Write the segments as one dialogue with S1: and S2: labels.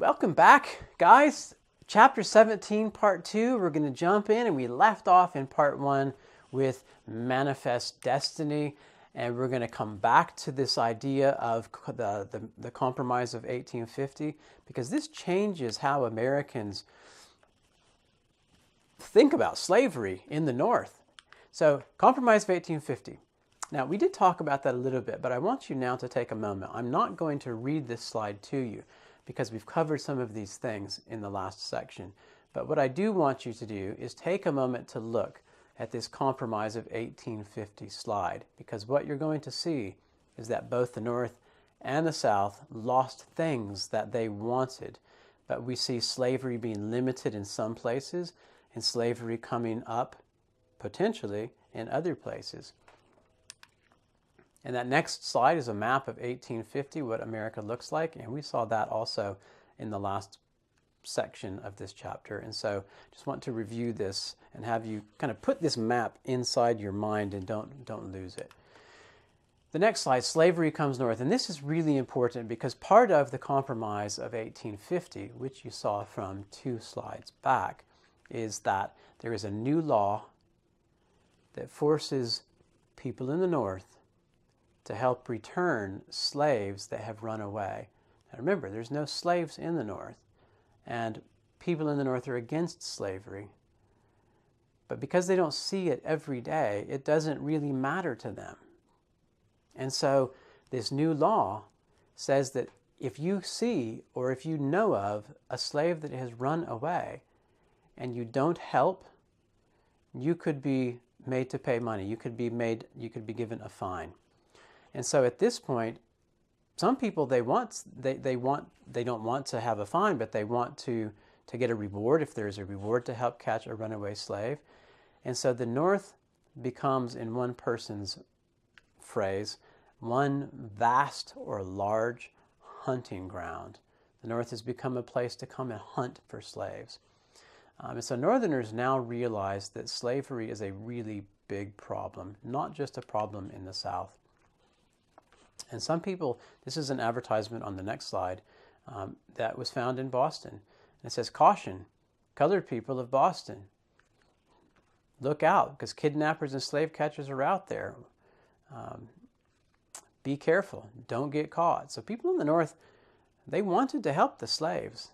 S1: Welcome back, guys. Chapter 17, Part 2. We're going to jump in, and we left off in Part 1 with Manifest Destiny. And we're going to come back to this idea of the Compromise of 1850, because this changes how Americans think about slavery in the North. So, Compromise of 1850. Now, we did talk about that a little bit, but I want you now to take a moment. I'm not going to read this slide to you because we've covered some of these things in the last section. But what I do want you to do is take a moment to look at this Compromise of 1850 slide, because what you're going to see is that both the North and the South lost things that they wanted. But we see slavery being limited in some places and slavery coming up potentially in other places. And that next slide is a map of 1850, what America looks like. And we saw that also in the last section of this chapter. And so just want to review this and have you kind of put this map inside your mind and don't lose it. The next slide, slavery comes north. And this is really important because part of the Compromise of 1850, which you saw from 2 slides back, is that there is a new law that forces people in the North to help return slaves that have run away. Now remember, there's no slaves in the North, and people in the North are against slavery. But because they don't see it every day, it doesn't really matter to them. And so this new law says that if you see or if you know of a slave that has run away and you don't help, you could be made to pay money. You could be given a fine. And so at this point, some people they don't want to have a fine, but they want to get a reward if there's a reward to help catch a runaway slave. And so the North becomes, in one person's phrase, one vast or large hunting ground. The North has become a place to come and hunt for slaves. And so Northerners now realize that slavery is a really big problem, not just a problem in the South. And some people, this is an advertisement on the next slide that was found in Boston. And it says, "Caution, colored people of Boston. Look out, because kidnappers and slave catchers are out there. Be careful, don't get caught." So people in the North, they wanted to help the slaves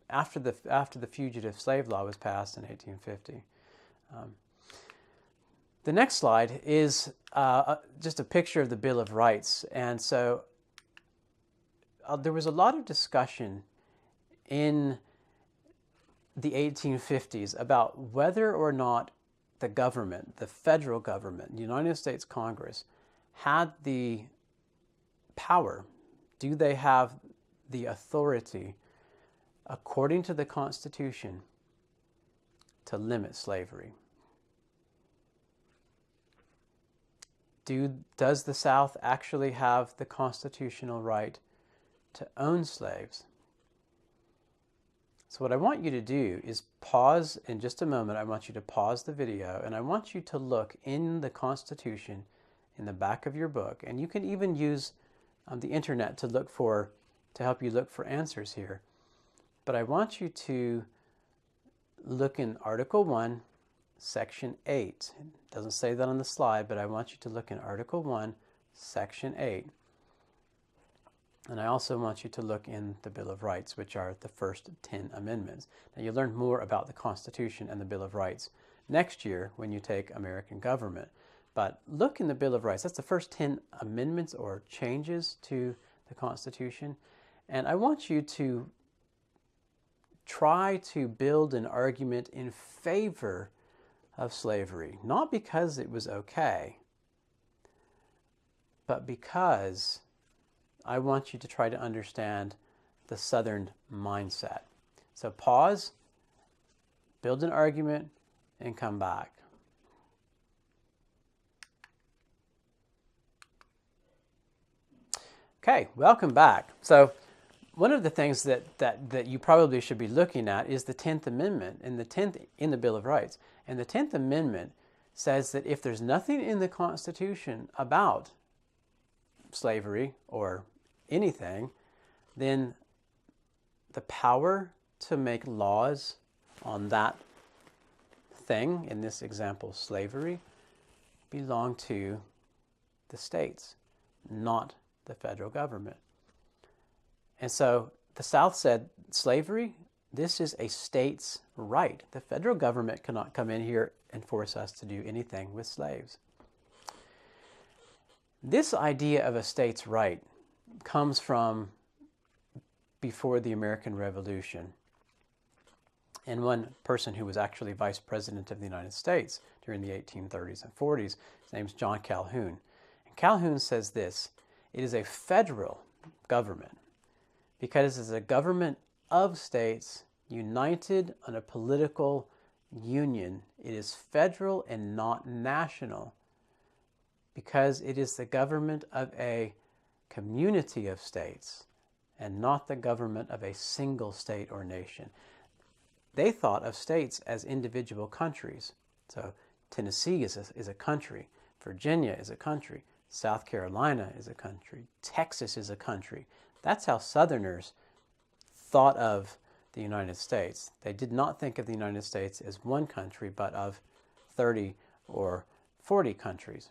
S1: after the Fugitive Slave Law was passed in 1850. The next slide is just a picture of the Bill of Rights. And so there was a lot of discussion in the 1850s about whether or not the government, the federal government, the United States Congress, had the power. Do they have the authority, according to the Constitution, to limit slavery? Does the South actually have the constitutional right to own slaves? So what I want you to do is pause in just a moment. I want you to pause the video, and I want you to look in the Constitution in the back of your book. And you can even use the internet to help you look for answers here. But I want you to look in Article 1, Section 8. It doesn't say that on the slide, but I want you to look in Article 1, Section 8. And I also want you to look in the Bill of Rights, which are the first 10 amendments. Now, you'll learn more about the Constitution and the Bill of Rights next year when you take American government. But look in the Bill of Rights. That's the first 10 amendments or changes to the Constitution. And I want you to try to build an argument in favor of slavery, not because it was okay, but because I want you to try to understand the Southern mindset. So pause, build an argument, and come back. Okay, welcome back. So one of the things that you probably should be looking at is the 10th Amendment in the Bill of Rights. And the 10th Amendment says that if there's nothing in the Constitution about slavery or anything, then the power to make laws on that thing, in this example, slavery, belonged to the states, not the federal government. And so the South said, slavery, this is a state's right. The federal government cannot come in here and force us to do anything with slaves. This idea of a state's right comes from before the American Revolution. And one person who was actually vice president of the United States during the 1830s and 40s, his name's John Calhoun. And Calhoun says this: it is a federal government because it is a government of states united on a political union. It is federal and not national because it is the government of a community of states and not the government of a single state or nation. They thought of states as individual countries. So Tennessee is a country, Virginia is a country, South Carolina is a country, Texas is a country. That's how Southerners thought of the United States. They did not think of the United States as one country, but of 30 or 40 countries.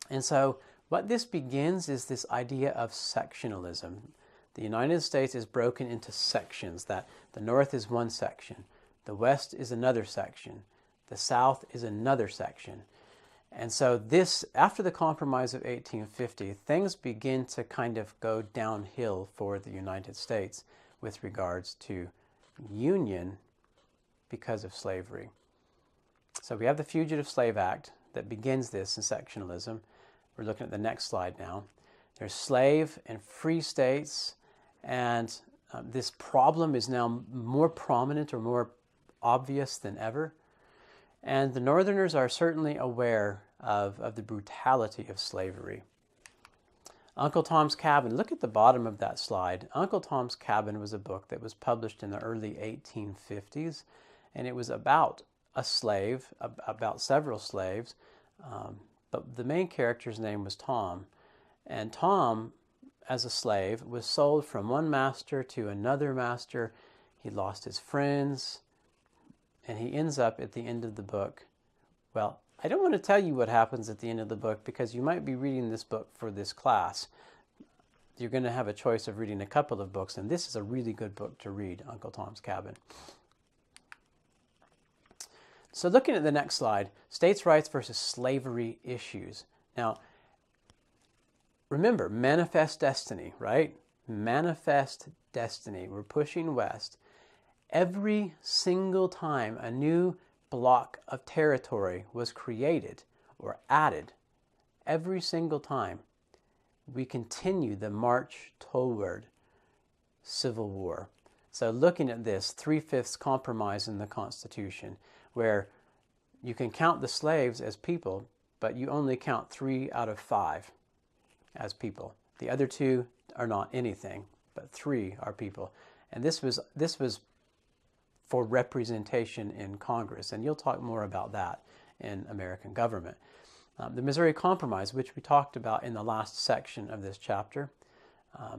S1: And so what this begins is this idea of sectionalism. The United States is broken into sections, that the North is one section, the West is another section, the South is another section. And so this, after the Compromise of 1850, things begin to kind of go downhill for the United States with regards to union because of slavery. So we have the Fugitive Slave Act that begins this in sectionalism. We're looking at the next slide now. There's slave and free states, and this problem is now more prominent or more obvious than ever. And the Northerners are certainly aware of the brutality of slavery. Uncle Tom's Cabin, look at the bottom of that slide. Uncle Tom's Cabin was a book that was published in the early 1850s, and it was about a slave, about several slaves, but the main character's name was Tom. And Tom, as a slave, was sold from one master to another master. He lost his friends, and he ends up at the end of the book. Well, I don't want to tell you what happens at the end of the book because you might be reading this book for this class. You're going to have a choice of reading a couple of books, and this is a really good book to read, Uncle Tom's Cabin. So looking at the next slide, states' rights versus slavery issues. Now, remember, manifest destiny, right? Manifest destiny. We're pushing west. Every single time a new block of territory was created or added, every single time, we continue the march toward civil war. So looking at this 3/5 compromise in the Constitution, where you can count the slaves as people, but you only count 3 out of 5 as people. The other 2 are not anything, but 3 are people. And this was for representation in Congress, and you'll talk more about that in American government. The Missouri Compromise, which we talked about in the last section of this chapter.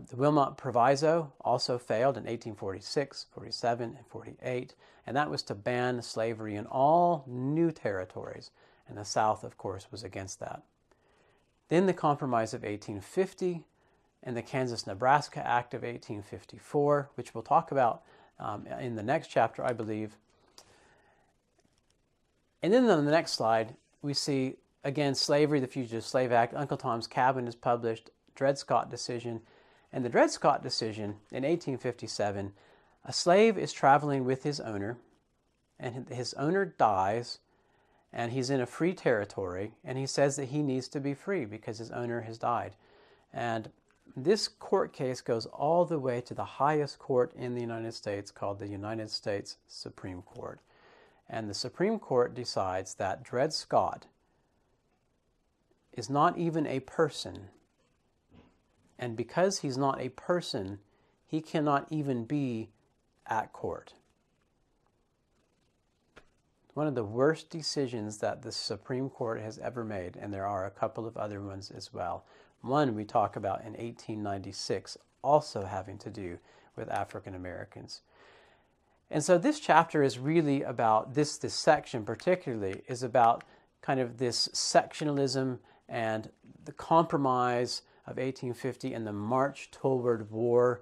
S1: The Wilmot Proviso also failed in 1846, 47, and 48, and that was to ban slavery in all new territories, and the South, of course, was against that. Then the Compromise of 1850 and the Kansas-Nebraska Act of 1854, which we'll talk about in the next chapter, I believe. And then on the next slide, we see, again, slavery, the Fugitive Slave Act, Uncle Tom's Cabin is published, Dred Scott decision. And the Dred Scott decision in 1857, a slave is traveling with his owner, and his owner dies, and he's in a free territory, and he says that he needs to be free because his owner has died. And this court case goes all the way to the highest court in the United States, called the United States Supreme Court. And the Supreme Court decides that Dred Scott is not even a person. And because he's not a person, he cannot even be at court. One of the worst decisions that the Supreme Court has ever made, and there are a couple of other ones as well. One we talk about in 1896, also having to do with African Americans. And so this chapter is really about, this section particularly, is about kind of this sectionalism and the compromise of 1850 and the march toward war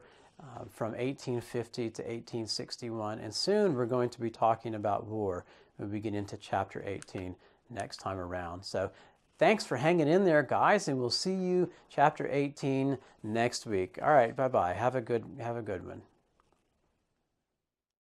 S1: from 1850 to 1861. And soon we're going to be talking about war when we get into chapter 18 next time around. So thanks for hanging in there, guys, and we'll see you chapter 18 next week. All right, bye-bye. Have a good one.